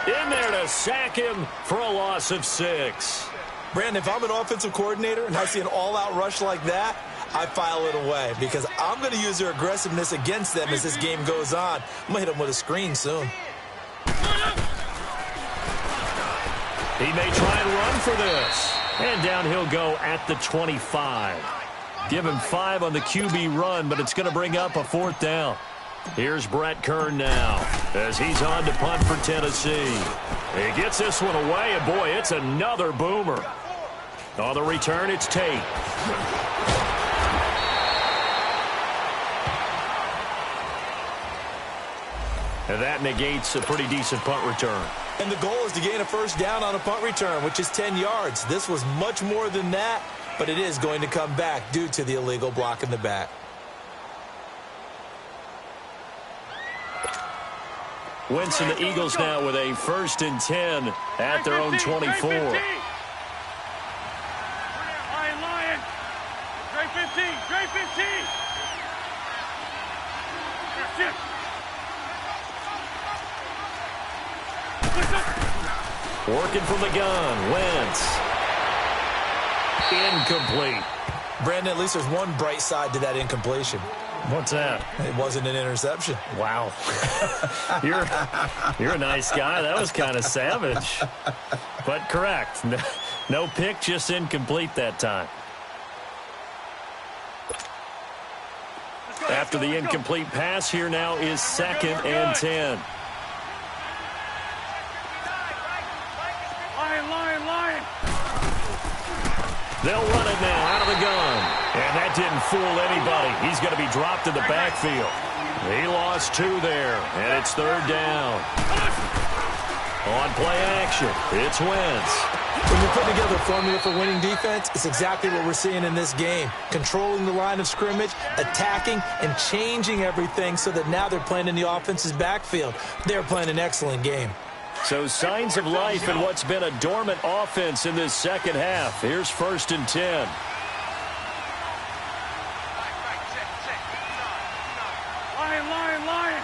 in there to sack him for a loss of 6. Brandon, if I'm an offensive coordinator and I see an all-out rush like that, I file it away because I'm going to use their aggressiveness against them as this game goes on. I'm going to hit them with a screen soon. He may try and run for this. And down he'll go at the 25. Give him 5 on the QB run, but it's going to bring up a 4th down. Here's Brett Kern now as he's on to punt for Tennessee. He gets this one away, and boy, it's another boomer. On the return, it's Tate. And that negates a pretty decent punt return. And the goal is to gain a 1st down on a punt return, which is 10 yards. This was much more than that, but it is going to come back due to the illegal block in the back. Wentz and the Eagles now with a 1st and 10 at their own 24. Lion, Lion. Trey 15. Trey 15. That's it. Working from the gun, Wentz. Incomplete. Brandon, at least there's one bright side to that incompletion. What's that? It wasn't an interception. Wow. You're a nice guy. That was kind of savage. But correct. No pick, just incomplete that time. After the incomplete pass, here now is 2nd and 10. Lion, Lion. They'll run it now out of the gun. And that didn't fool anybody. He's going to be dropped in the backfield. He lost 2 there, and it's 3rd down. On play action, it's Wentz. When you're putting together a formula for winning defense, it's exactly what we're seeing in this game. Controlling the line of scrimmage, attacking, and changing everything so that now they're playing in the offense's backfield. They're playing an excellent game. So signs of life in what's been a dormant offense in this 2nd half. Here's 1st and 10. Lion.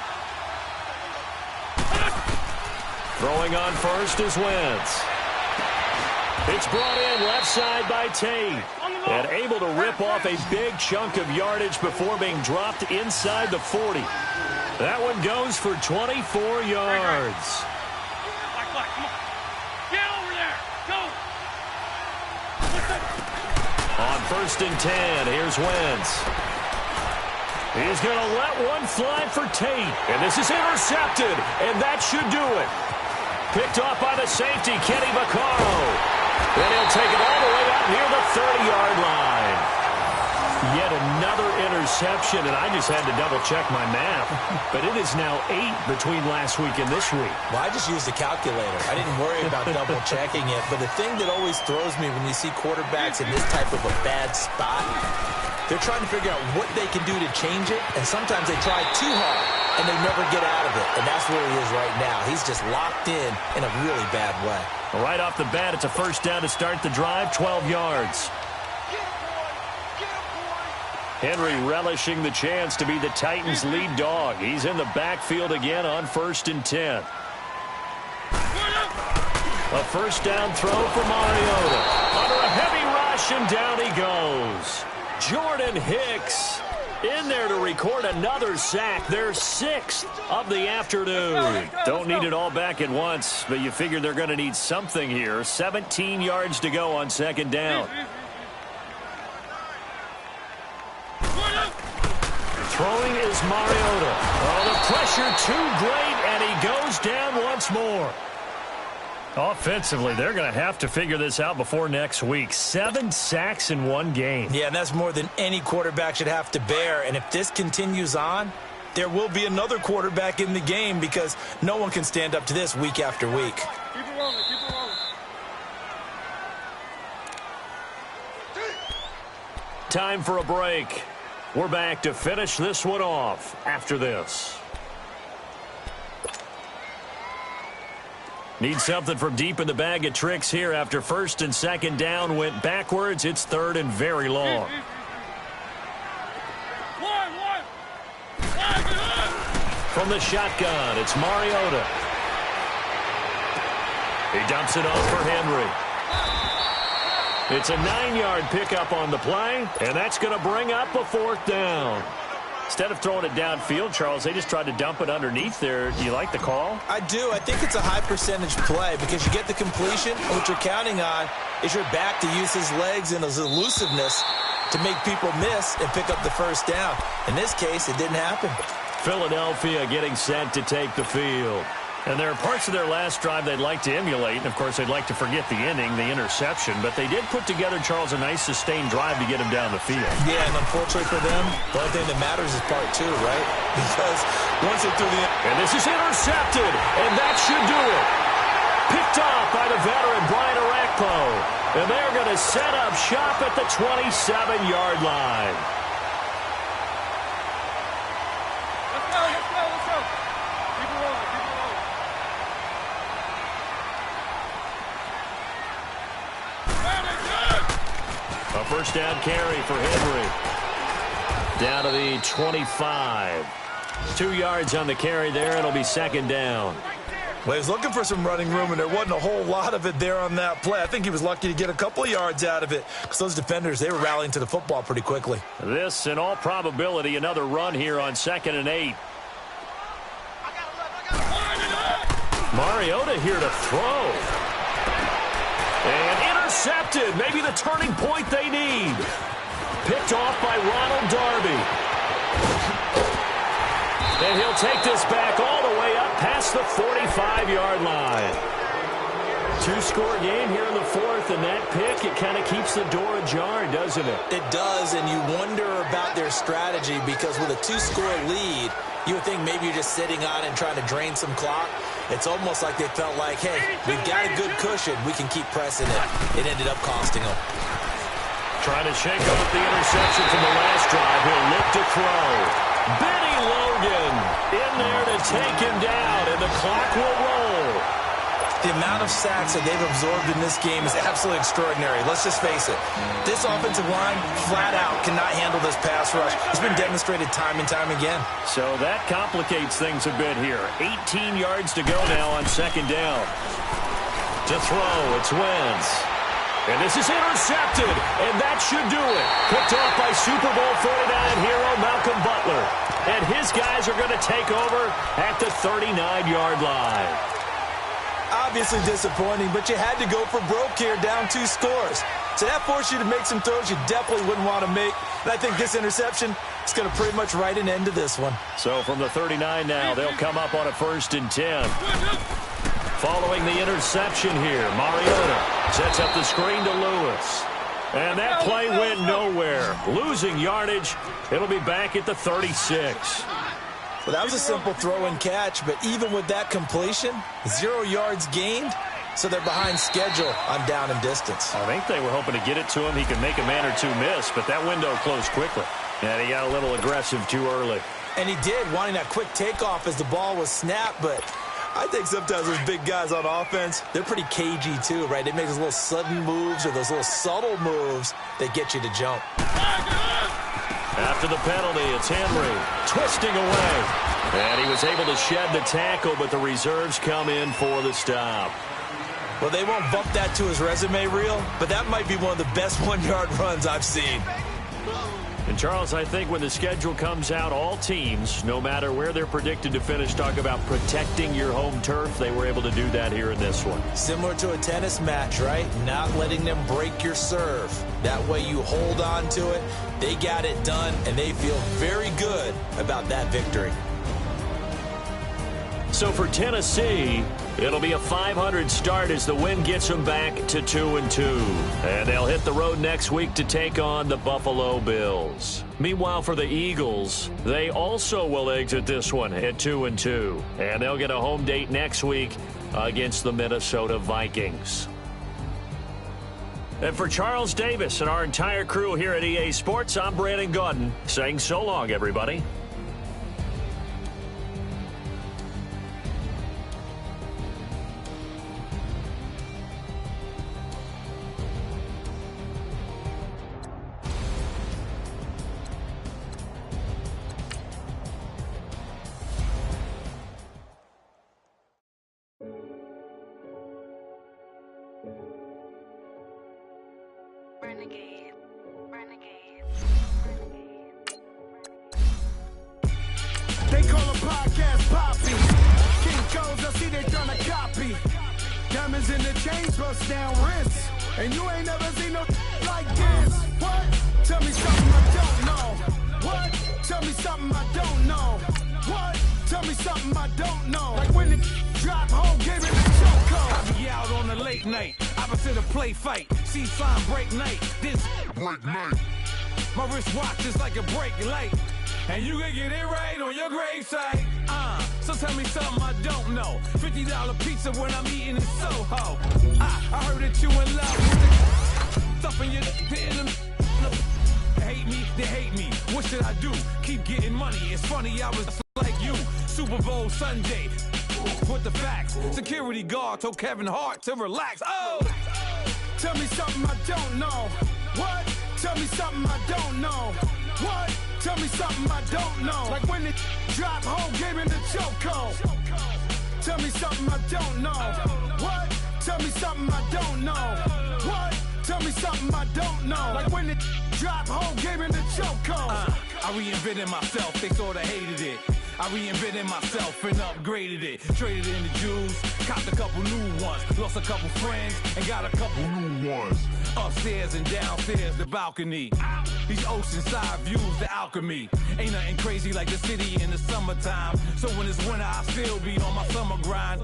Throwing on 1st is Wentz. It's brought in left side by Tate. And able to rip off a big chunk of yardage before being dropped inside the 40. That one goes for 24 yards. Come on. Get over there. Go. On 1st and 10, here's Wentz. He's going to let one fly for Tate. And this is intercepted. And that should do it. Picked off by the safety, Kenny Vaccaro. And he'll take it all the way out near the 30-yard line. Yet another interception, and I just had to double-check my math. But it is now 8 between last week and this week. Well, I just used a calculator. I didn't worry about double-checking it. But the thing that always throws me when you see quarterbacks in this type of a bad spot, they're trying to figure out what they can do to change it, and sometimes they try too hard, and they never get out of it. And that's where he is right now. He's just locked in a really bad way. Right off the bat, it's a 1st down to start the drive, 12 yards. Henry relishing the chance to be the Titans' lead dog. He's in the backfield again on 1st and 10. A 1st down throw for Mariota. Under a heavy rush, and down he goes. Jordan Hicks in there to record another sack. Their 6th of the afternoon. Don't need it all back at once, but you figure they're going to need something here. 17 yards to go on 2nd down. Throwing is Mariota. Oh, the pressure too great, and he goes down once more. Offensively, they're going to have to figure this out before next week. 7 sacks in one game. Yeah, and that's more than any quarterback should have to bear. And if this continues on, there will be another quarterback in the game because no one can stand up to this week after week. Keep it rolling. Time for a break. We're back to finish this one off after this. Need something from deep in the bag of tricks here after 1st and 2nd down went backwards. It's 3rd and very long. From the shotgun, it's Mariota. He dumps it off for Henry. It's a 9-yard pickup on the play, and that's going to bring up a 4th down. Instead of throwing it downfield, Charles, they just tried to dump it underneath there. Do you like the call? I do. I think it's a high percentage play because you get the completion, and what you're counting on is your back to use his legs and his elusiveness to make people miss and pick up the first down. In this case, it didn't happen. Philadelphia getting set to take the field. And there are parts of their last drive they'd like to emulate. And, of course, they'd like to forget the inning, the interception. But they did put together, Charles, a nice sustained drive to get him down the field. Yeah, and unfortunately for them, the only thing that matters is part two, right? Because once they threw the... And this is intercepted, and that should do it. Picked off by the veteran Brian Orakpo. And they're going to set up shop at the 27-yard line. Let's go. Keep it rolling. A first down carry for Henry. Down to the 25. 2 yards on the carry there. It'll be second down. Well, he was looking for some running room, and there wasn't a whole lot of it there on that play. I think he was lucky to get a couple of yards out of it because those defenders, they were rallying to the football pretty quickly. This, in all probability, another run here on 2nd and 8. Mariota here to throw. And intercepted. Maybe the turning point they need. Picked off by Ronald Darby. And he'll take this back all the way up past the 45-yard line. 2-score game here in the fourth, and that pick, it kind of keeps the door ajar, doesn't it? It does, and you wonder about their strategy because with a 2-score lead, you would think maybe you're just sitting on it and trying to drain some clock. It's almost like they felt like, hey, we've got a good cushion. We can keep pressing it. It ended up costing them. Trying to shake off the interception from the last drive. He'll look to throw. Benny Logan in there to take him down, and the clock will roll. The amount of sacks that they've absorbed in this game is absolutely extraordinary. Let's just face it. This offensive line, flat out, cannot handle this pass rush. It's been demonstrated time and time again. So that complicates things a bit here. 18 yards to go now on second down. To throw, it's Wentz. And this is intercepted, and that should do it. Picked off by Super Bowl 49 hero Malcolm Butler. And his guys are going to take over at the 39-yard line. Obviously disappointing, but you had to go for broke here, down 2 scores. So that forced you to make some throws you definitely wouldn't want to make. And I think this interception is going to pretty much write an end to this one. So from the 39 now, they'll come up on a 1st and 10. Following the interception here, Mariota sets up the screen to Lewis. And that play went nowhere. Losing yardage. It'll be back at the 36. Well, that was a simple throw and catch, but even with that completion, 0 yards gained, so they're behind schedule on down and distance. I think they were hoping to get it to him. He could make a man or two miss, but that window closed quickly. And he got a little aggressive too early. And he did, wanting that quick takeoff as the ball was snapped, but I think sometimes those big guys on offense, they're pretty cagey too, right? They make those little sudden moves or those little subtle moves that get you to jump. After the penalty, it's Henry twisting away. And he was able to shed the tackle, but the reserves come in for the stop. Well, they won't bump that to his resume reel, but that might be one of the best 1-yard runs I've seen. And, Charles, I think when the schedule comes out, all teams, no matter where they're predicted to finish, talk about protecting your home turf. They were able to do that here in this one. Similar to a tennis match, right? Not letting them break your serve. That way you hold on to it. They got it done, and they feel very good about that victory. So for Tennessee, it'll be a .500 start as the win gets them back to 2-2. And they'll hit the road next week to take on the Buffalo Bills. Meanwhile, for the Eagles, they also will exit this one at 2-2. And they'll get a home date next week against the Minnesota Vikings. And for Charles Davis and our entire crew here at EA Sports, I'm Brandon Gaudin saying so long, everybody. They call a podcast Poppy. King Codes, I see they tryna copy. Diamonds in the chains, bust down wrists. And you ain't never seen no like this. What? Tell me something I don't know. What? Tell me something I don't know. What? Tell me something I don't know. Like when the drop home, gave it a chokehold. I be out on a late night, opposite a play fight. See sign break night, this break night. My wristwatch is like a brake light, and you can get it right on your gravesite. So tell me something I don't know. $50 pizza when I'm eating in Soho. I heard that you in love with the stuff in your hitting them. Hate me, they hate me. What should I do? Keep getting money. It's funny, I was like you. Super Bowl Sunday. With the facts. Security guard told Kevin Hart to relax. Oh! Tell me something I don't know. What? Tell me something I don't know. What? Tell me something I don't know. Like when the drop home, gave in the chokehold. Tell me something I don't know. What? Tell me something I don't know. What? Tell me something I don't know. Like when the drop home, gave in the chokehold. I reinvented myself, they sorta hated it. I reinvented myself and upgraded it. Traded in the Jews, copped a couple new ones. Lost a couple friends and got a couple new ones. Upstairs and downstairs, the balcony. These oceanside views, the alchemy. Ain't nothing crazy like the city in the summertime. So when it's winter, I still be on my summer grind.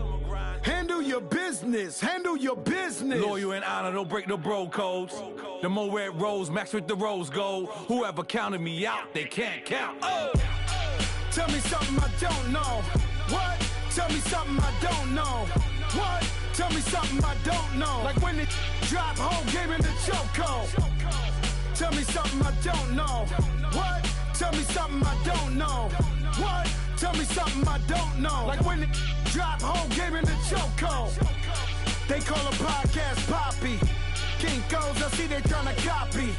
Handle your business, handle your business. Loyal and honor, don't break the bro codes. The more red rose, max with the rose gold. Whoever counted me out, they can't count. Oh! Tell me something I don't know. What? Tell me something I don't know. What? Tell me something I don't know. Like when the drop home, gave in the chokehold. Tell me something I don't know. What? Tell me something I don't know. What? Tell me something I don't know. Like when the drop home, gave in the chokehold. They call a podcast Poppy. King Codes, I see they tryna copy.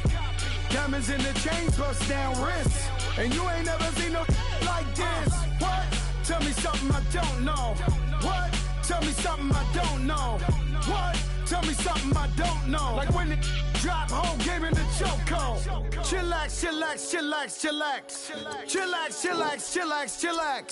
Diamonds in the chains, bust down wrists. And you ain't never seen no like this. What? Tell me something I don't know. What? Tell me something I don't know. What? Tell me something I don't know. Like when the drop home, gave in the chokehold. Chillax, chillax, chillax, chillax. Chillax, chillax, chillax, chillax.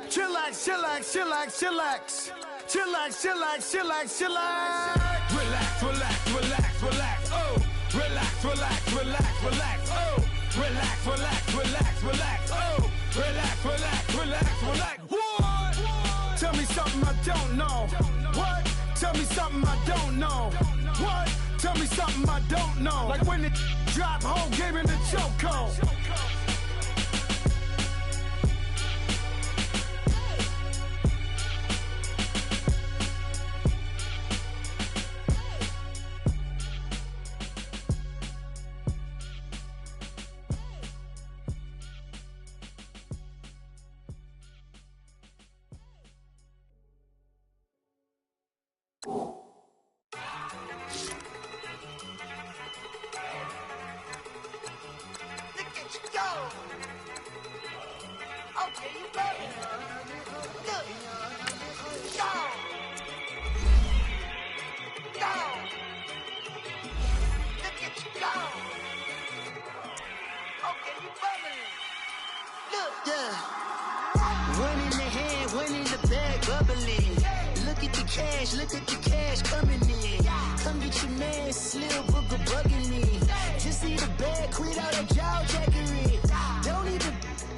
Chillax, chillax, chillax, chillax. Chillax, chillax, chillax, chillax. Relax, relax, relax, relax. Oh! Relax, relax, relax, relax. Oh! Relax, relax, relax, relax. Oh! Relax, relax, relax, relax. What? Tell me something I don't know. What? Tell me something I don't know. What? Tell me something I don't know. Like when the drop home, gave in the chokehold. One in the hand, one in the bag, bubbling. Look at the cash coming in. Come get your man, Slil Booker bugging me. Just see the bag, quit all that jaw jackery. Don't even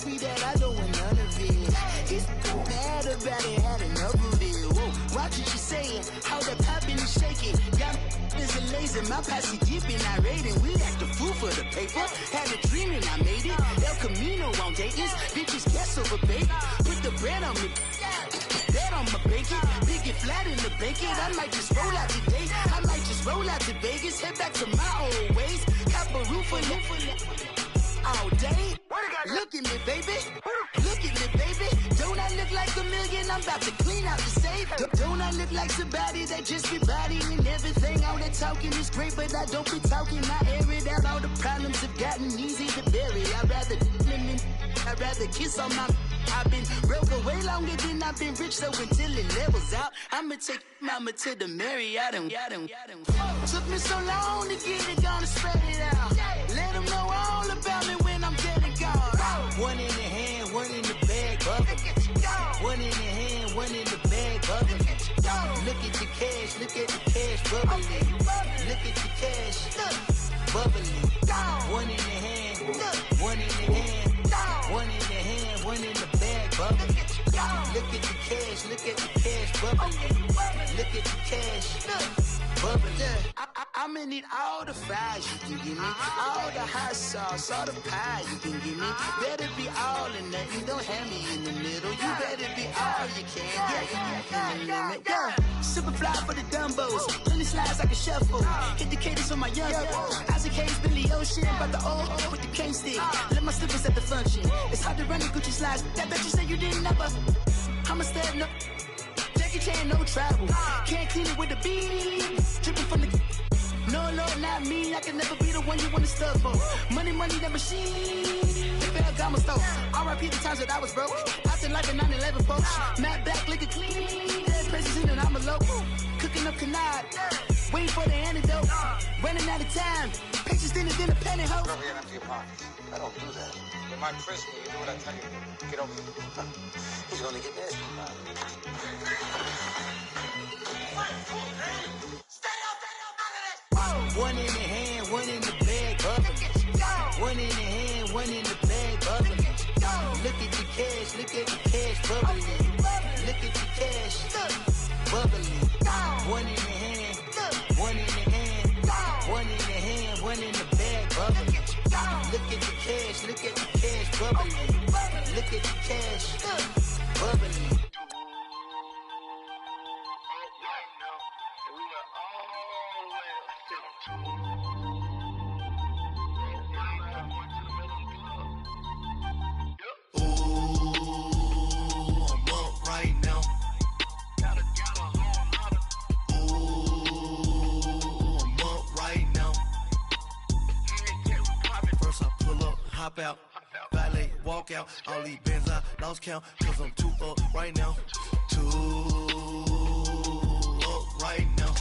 be that, I don't want none of it. He's mad about it, had enough of it. Whoa, watch what you saying, how that poppin' and shaking. Got is a laser, my posse deep and I raiding. We act the fool for the paper. Had a dream and I made it. El Camino on Dayton's, bitches guess over bait. Put the bread on me, that on my bacon. Big it flat in the bacon. I might just roll out today. I might just roll out to Vegas. Head back to my old ways. Cop a roof for all day. Look at me, baby. Look at me, baby. Don't I look like a million? I'm about to clean out the safe. Don't I look like somebody that just be bodying everything? All that talking is great, but I don't be talking. I air it out. All the problems have gotten easy to bury. I'd rather kiss on my. I've been broke away longer than I've been rich, so until it levels out, I'ma take mama to the Marriott and took me so long to get it, gonna spread it out. Let them know all about me when I'm dead and gone. One in the hand, one in the bag, the cash, look at the cash bubbling. Look at the cash, bubbling. One in the hand, one in the hand, one in the hand, one in the bag bubbling. Look at the cash, look at the cash bubbling. Look at the cash, bubbling. I'm gonna need all the fries you can give me, all the hot sauce, all the pie you can give me. Better be all or nothing, don't have me in the middle. You better be all you can, yeah. Super fly for the dumbos, plenty slides like a shuffle. Hit the cadence on my young Isaac Hayes, Billy Ocean, but the old with the cane stick. Let my slippers at the function. It's hard to run the Gucci slides. That bet you say you didn't never. I'm a step no. Jackie Chan, no travel. Can't clean it with the beat. Dripping from the. No, not me. I can never be the one you want to stuff for. Money, the machine. Got my stove. R.I.P. the times that I was broke. Acting like a 9/11 folks. Matte black, liquor clean. Dead presents in and I'm a local. Cooking up canard. Waiting for the antidote. Running out of time. Pictures in a penny hoe. Never get empty your pockets. I don't do that. You might press me. You do what I tell you. Get over here. He's gonna get nasty. One in the hand, one in the bag, bubbling. One in the hand, one in the bag, bubbling. Look at the cash, look at the cash, bubbling. Look at the cash, bubbling. One in the hand, one in the hand, one in the hand, one in the bag, bubbling. Look at the cash, look at the cash, bubbling. Look at the cash, bubbling. Out, valet, walk out, all these bands I lost count, cause I'm too up right now, too up right now.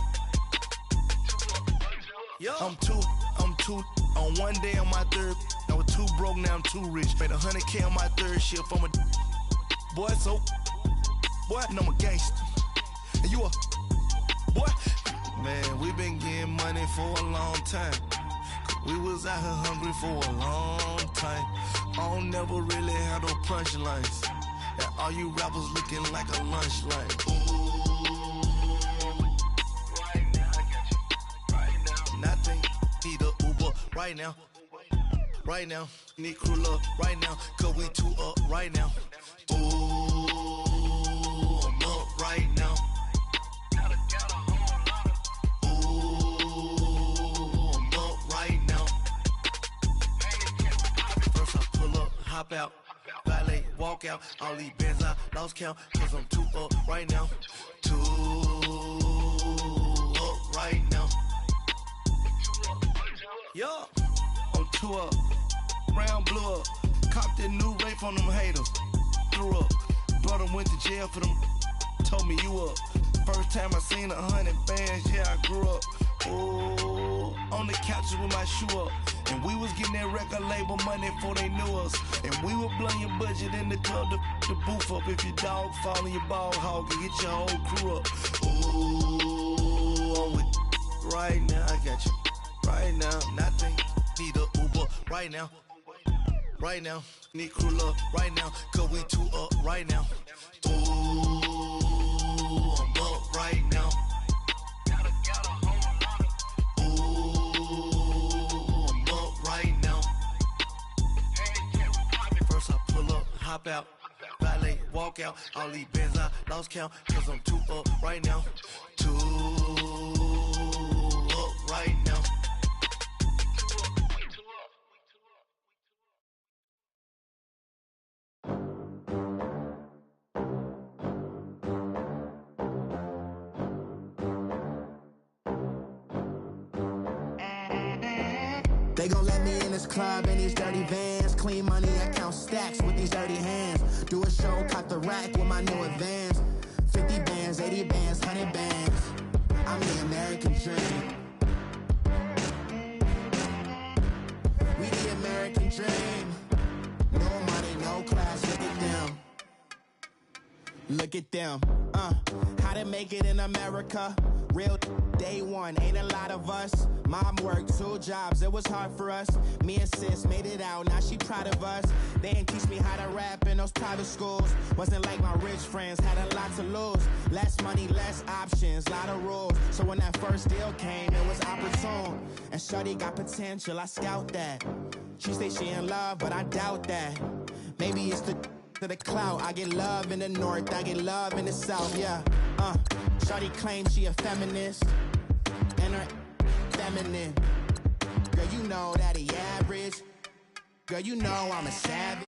I'm too on one day on my third, I was too broke, now I'm too rich, made 100K on my third shift from a boy, so, boy, and I'm a gangster, and you a, boy, man, we been getting money for a long time. We was out here hungry for a long time. I don't never really have no punchlines. And all you rappers looking like a lunch line. Ooh, right now, I got you. Right now. Nothing, need a Uber right now. Right now, need crew love right now. Cause we too up right now. Ooh, I'm up right now. Hop out, valet, walk out, all these bands I lost count, cause I'm too up right now, too up right now. Yeah, I'm too up, round blew up, copped that new rape on them haters, threw up, brother went to jail for them, told me you up, first time I seen 100 bands, yeah I grew up, ooh, on the couches with my shoe up. And we was getting that record label money before they knew us. And we were blowing your budget in the club to boof up. If your dog fall in your ball hog and get your whole crew up. Ooh, I'm with right now, I got you. Right now, nothing, need a Uber right now. Right now, need crew love right now. Cause we too up right now. Ooh, I'm up right now. Hop out, valet, walk out, all these bands I lost count, cause I'm too up right now, too up right now. They gon' let me in this club in these dirty vans. Clean money, I count stacks with these dirty hands. Do a show, cut the rack with my new advance. 50 bands, 80 bands, 100 bands. I'm the American dream. We the American dream. No money, no class, look at them. Look at them, how to make it in America. Real day one, ain't a lot of us. Mom worked 2 jobs, it was hard for us. Me and sis made it out, now she proud of us. They didn't teach me how to rap in those private schools. Wasn't like my rich friends, had a lot to lose. Less money, less options, lot of rules. So when that first deal came, it was opportune. And shorty got potential, I scout that. She say she in love, but I doubt that. Maybe it's to the clout. I get love in the north, I get love in the south, yeah. Shorty claims she a feminist, and her feminine. Girl, you know that he average. Girl, you know I'm a savage.